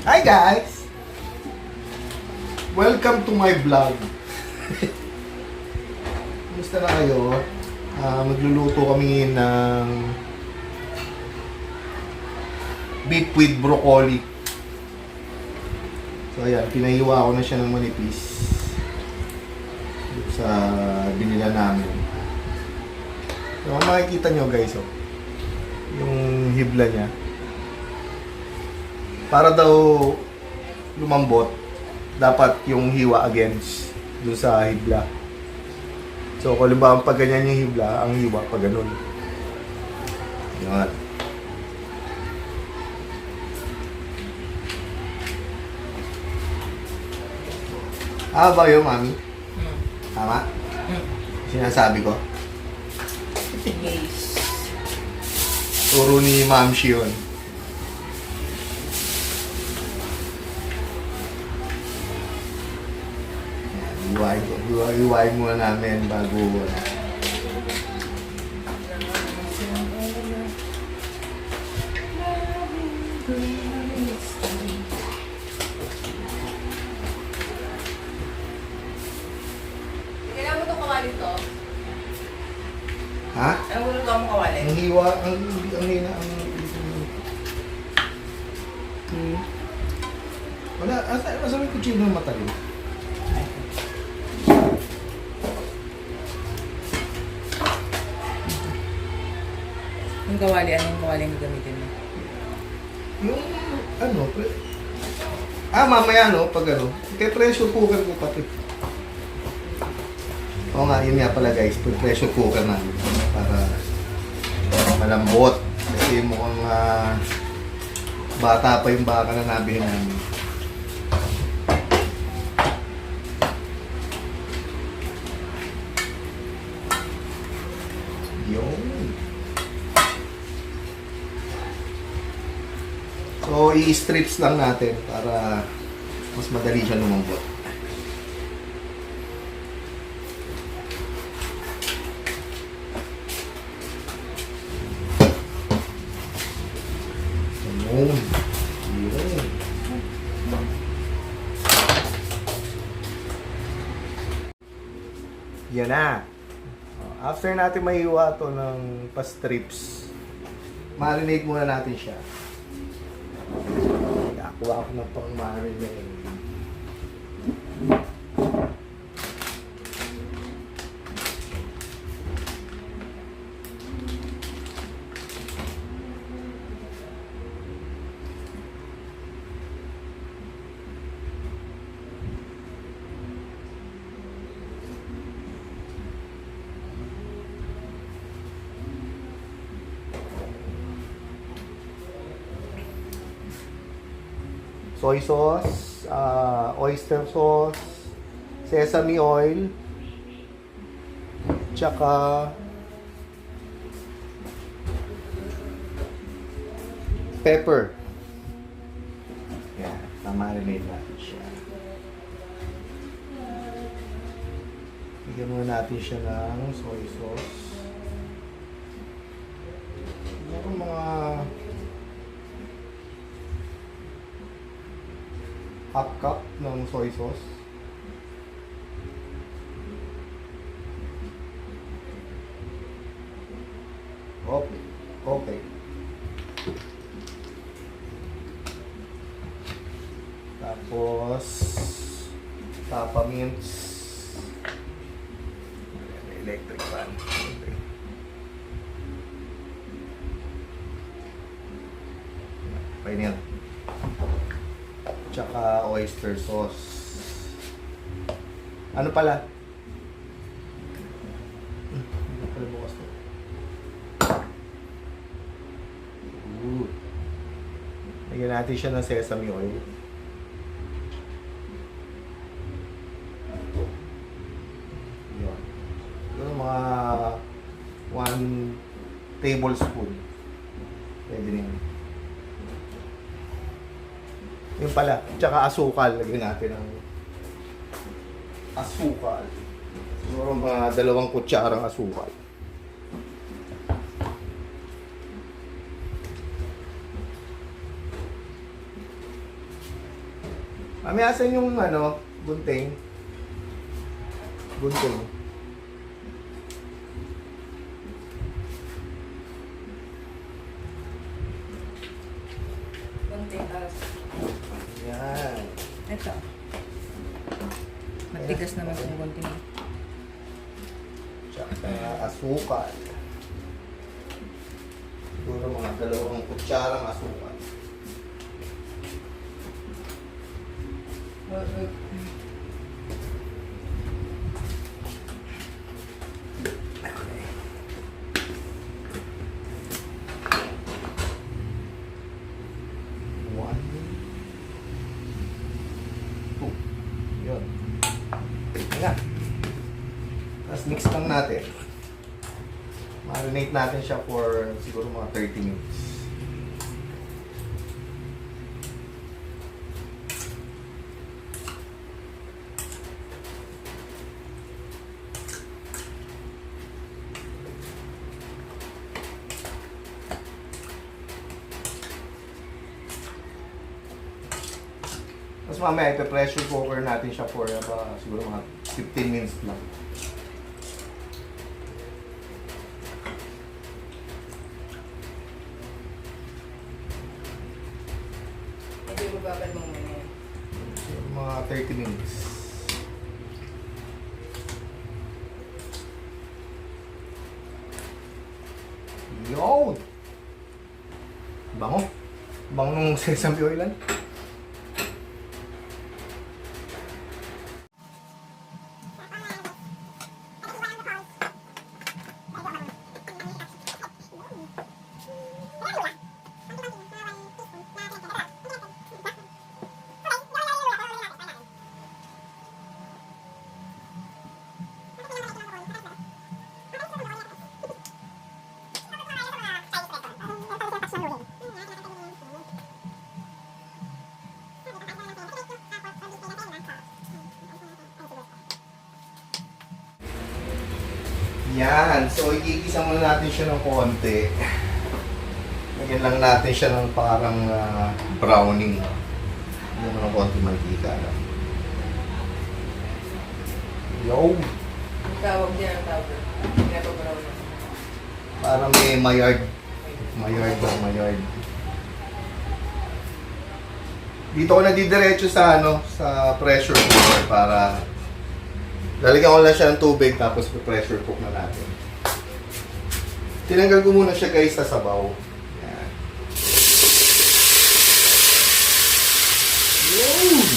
Hi guys! Welcome to my vlog. Kumusta na kayo? Magluluto kami ng beef with broccoli. So ayan, pinahiwa ko na siya ng manipis sa binila namin. So makikita nyo guys, oh, yung hibla niya. Para daw lumambot, dapat yung hiwa against dun sa hibla. So, kung halimbawa pag ganyan yung hibla, ang hiwa pag ganun. Yan. Ba yun, mami? Tama? Sinasabi ko? Yes. Turo ni Ma'am Shi yun. Iwain muna namin bago Kailangan mo itong kawali to? ha? Ang gulo to ang kawali? Ang hiwa, wala, asa may kutsino ng matalim? Yung kawali, anong kawali ang gamitin mo? Yung, mamaya pag pressure cooker ko pati. Oo nga, yun nga pala guys, pressure cooker namin para malambot. Kasi mukhang bata pa yung baka na nabili namin. Yun. So, i-strips lang natin para mas madali siya lumambot. Yun. Yun. Yan na. After natin mahiwa to ng pa-strips, marinate muna natin siya. Kuha ako ng pang-marinate. Soy sauce, oyster sauce, sesame oil, tsaka pepper. Yan, tamarinate natin siya. Bigyan muna natin siya ng soy sauce. Meron mga half cup ng soy sauce. Okay. Okay. Tapos tapa mints. Electric fan. Okay. Painit. Tsaka oyster sauce. Ano pala? Hindi pala bukas to. Lagyan natin siya ng sesame oil. Yun. Ito mga 1 tablespoon. Pwede rin. Yung pala, tsaka asukal. Lagyan natin ng asukal. Siguro mga 2 kutsarang asukal. Mami, asan yung ano, gunting? Gunting. Konting taas. Yan. Ito. Matigas naman yung konting. Tsaka asukal. Siguro mga 2 kutsarang asukal. Okay. One. Two. Yun. Ayan. Tapos mix lang natin. Marinate natin siya for siguro mga 30 minutes. Tapos mamaya ipe-pressure cooker natin siya for siguro mga 15 minutes lang. Hindi mo babal mong muna. Siguro mga 30 minutes. Yun! Bango. Bango nung sesame oilan. Yan. So, igigisa muna natin siya ng konti. Lagyan lang natin siya ng parang browning. Lagyan mo ng konti mantika lang. Yo! Ang tawag niya ang tawag. Pinapabaraw na. Para may mayard. Mayard. Dito ko nadidiretso sa sa pressure cooker para lalagyan ko lang siya ng tubig tapos pressure cook na natin. Tinanggal ko muna siya guys sa sabaw. Yan. Yun!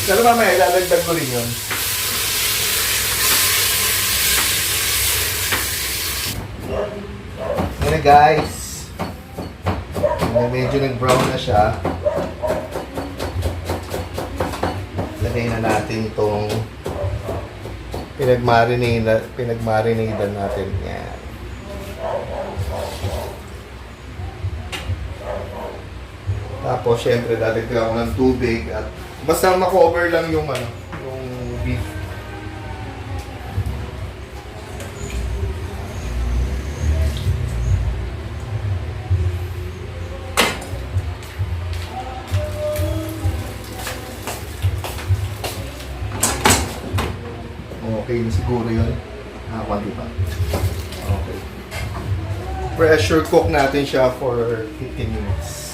Pero mamaya ilalagdag ko rin yun. Yan na guys. Medyo nag-brown na siya. Lagay na natin itong pinagmarinadan natin. Yan. Tapos, syempre, dadagdagan ko ng tubig at basta ma-cover lang yung yung beef. Okay na siguro yun. Nakakunti pa. Okay. Pressure cook natin siya for 15 minutes.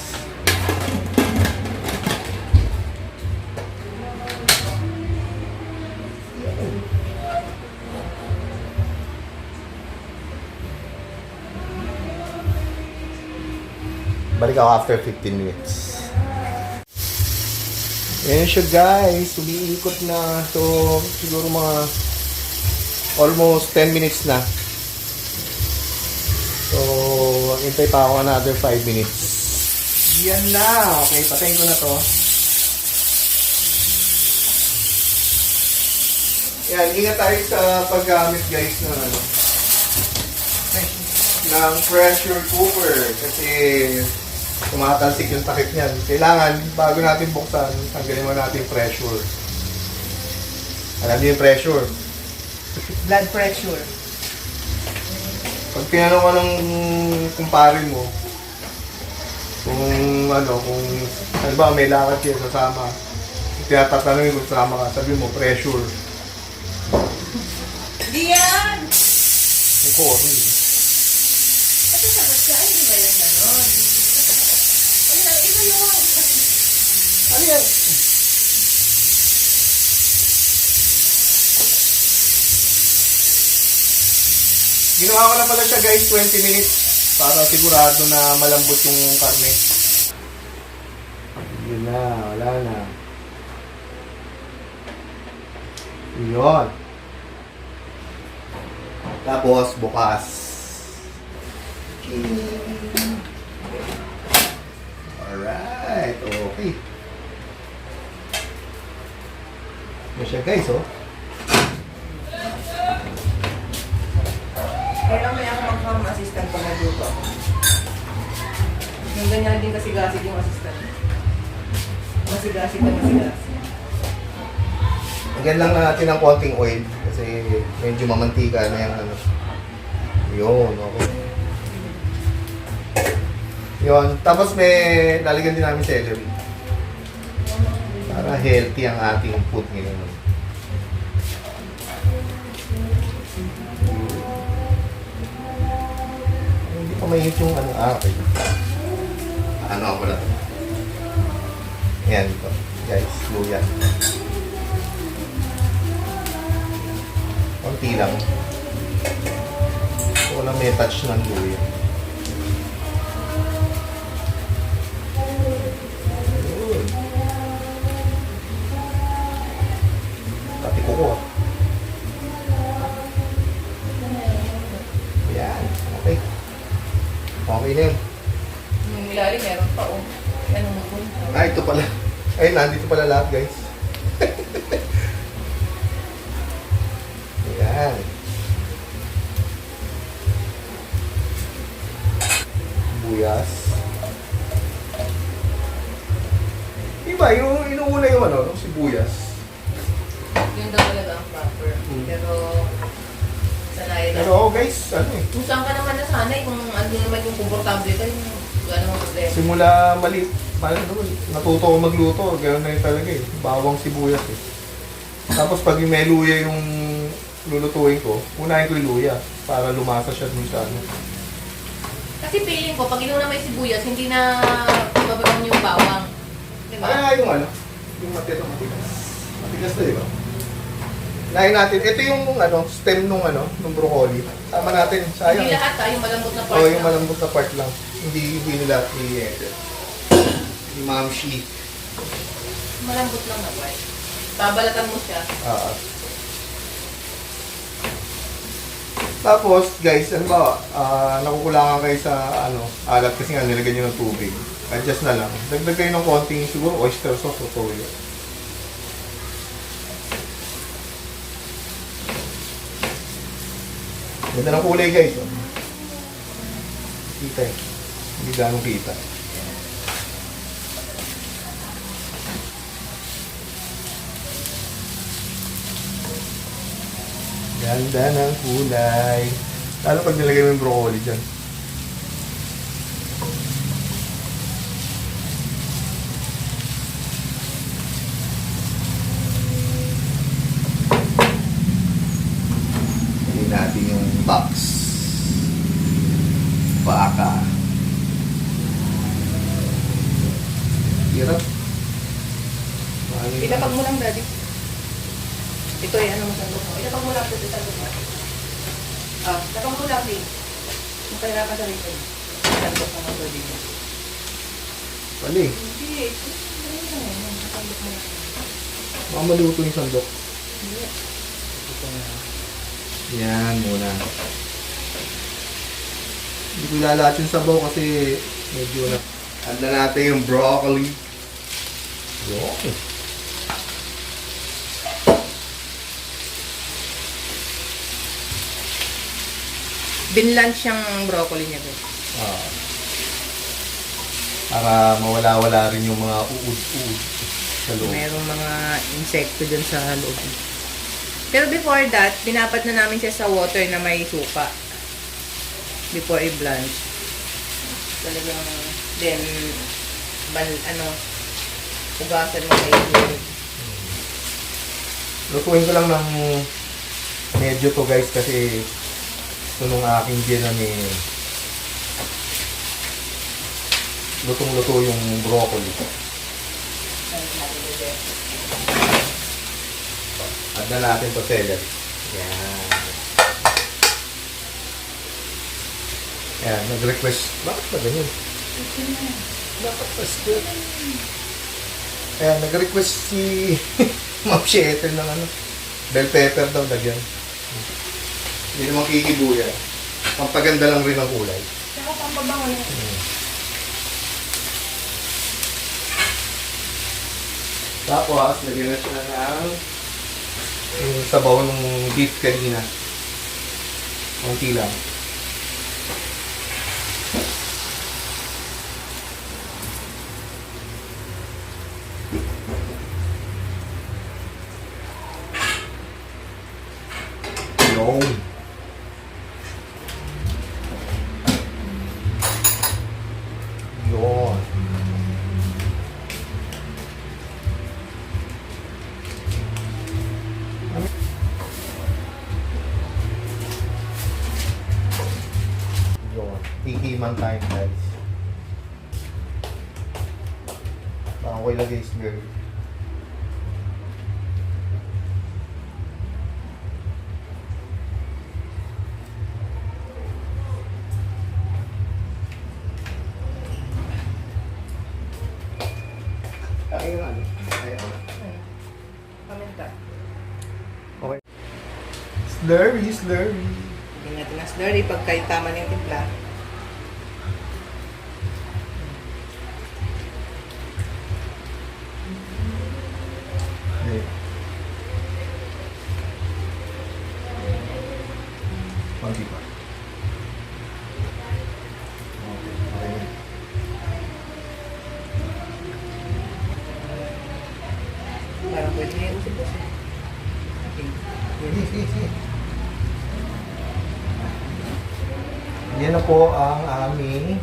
Balik ako after 15 minutes. Ayan siya guys, umiikot na. So, siguro mga almost 10 minutes na. So, hintay pa ako another 5 minutes. Yan na! Okay, patayin ko na to. Yan, ingat tayo sa paggamit guys ng pressure cooker kasi tumatalsik yung takip niyan. Kailangan, bago natin buksan, tanggalin mo natin yung pressure. Alam niyo yung pressure? Blood pressure. Pag pinanong ka ng kumpare mo, Kung kung halimbawa may lakad kayo sasama, tinatatanungin kung sasama ka, sabi mo, pressure. Di yan! Yung coffee. Kasi sagot ka, ay, di ba yan gano'n? Ay, iba yun. Ano yan? Ginawa ko na pala siya guys, 20 minutes para sigurado na malambot yung karne. Yun na, wala na. Yun. Tapos, bukas. Alright, okay. Yan siya guys, oh. Kailan may ako mag-farm assistant pag nagluto. Yung ganyan din kasi-gasig yung assistant. Masigasig na masigasig. Lagyan lang natin ng konting oil kasi medyo mamantika na yung ano. Yun, okay. Yun, tapos may lalagyan din namin celery. Para healthy ang ating food ngayon. Hindi pa mahihit yung ano, okay. Ano ako na to? Ayan ito, guys, luya. Konti lang. So, walang may touch ng luya. Yun. Pati kuko. Ayan, okay. Okay na yun. Yung ilalim meron pa, oh. Ano mo po? Ah, ito pala. Ay, nandito pala lahat, guys. Ayan. Buyas. Iba, yung inuuna yung ano, sibuyas. Yun daw talaga ang proper. Pero, sanay na. Pero ako guys, ano eh. Kung saan ka naman nasanay, kung ano naman yung komportable ka, yung ano ang problema. Simula mali, natuto ko magluto, gano'n na yun talaga eh. Bawang sibuyas eh. Tapos pag yung may luya yung lulutuin ko, unahin ko yung luya para lumasa siya dun sa ano. Kasi feeling ko, pag inuuna may sibuyas, hindi na mabagang yung bawang. Diba? Kaya yung ano, yung matigas. Matigas na diba? Lain natin, ito yung ano, stem nung ano, nung broccoli. Tama natin, sayang. Hindi lahat yung malambot na part Oo, yung lang. malambot na part lang. Hindi nila i-edit. Yung mamshi. Malambot lang na part. Babalatan mo siya. Tapos, guys, ano ba, nakukulangan kayo sa ano, alat kasi nga nilagyan nyo ng tubig. Adjust na lang. Dagdag kayo ng konting siguro oyster sauce o toyo. Ganda ng kulay, guys. Oh. Kita eh. Hindi ganong kita. Ganda ng kulay. Lalo pag nilagay mo yung broccoli dyan. Hindi natin yung box. Baka. Hirap. Ilapag mo lang, daddy. Ito yan, ano mo sa lupa. Ilapag mo lang ito sa lupa. Ah, lapag mo lang, please. Magpahirapan sa rito. Sandok mo ng daddy mo. Pali. Hindi. Sandok mo lang. Baka maluto yung sandok. Hindi. Yan muna. Hindi ko ilalahat yung sabaw kasi medyo na. Handa natin yung broccoli. Yun. Binlunch yung broccoli niya, guys. Ah. Para mawala-wala rin yung mga uud-uud sa loob. Merong mga insekto dyan sa loob. Pero before that, binapat na namin siya sa water na may suka. Before i-blanch. Talagang, then, ugasan mo kayo. Lutuin ko lang ng medyo to guys kasi ito nung aking ginang lutong-luto yung broccoli. Add na natin to celery. Yan. Yan, nag-request. Bakit ba ganyan? Dapat pasto. Ayan, nag-request si Ma'am Shetel ng bell pepper daw lagyan. Hindi naman kikibuya. Pampaganda lang rin ang kulay. Saka pampabango na. Tapos, lagyan na siya ng yung sabaw ng beef kanina. Konti lang. Yun. Yun. Yun. Tikiman tayo guys. Baka ko ilagay is girl. Ayun ano. Ayun. Paminta. Okay. Slurry, slurry. Hindi natin ang slurry pagka tama na yung timpla. Hindi. Konti pa. Okay. Okay. Parang pwede na yung usip. Okay. Sige, sige, sige. Yan na po ang aming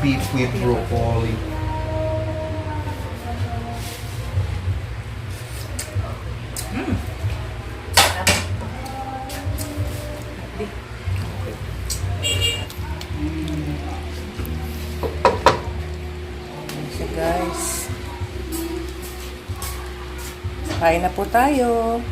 beef with broccoli. So guys, kain na po tayo.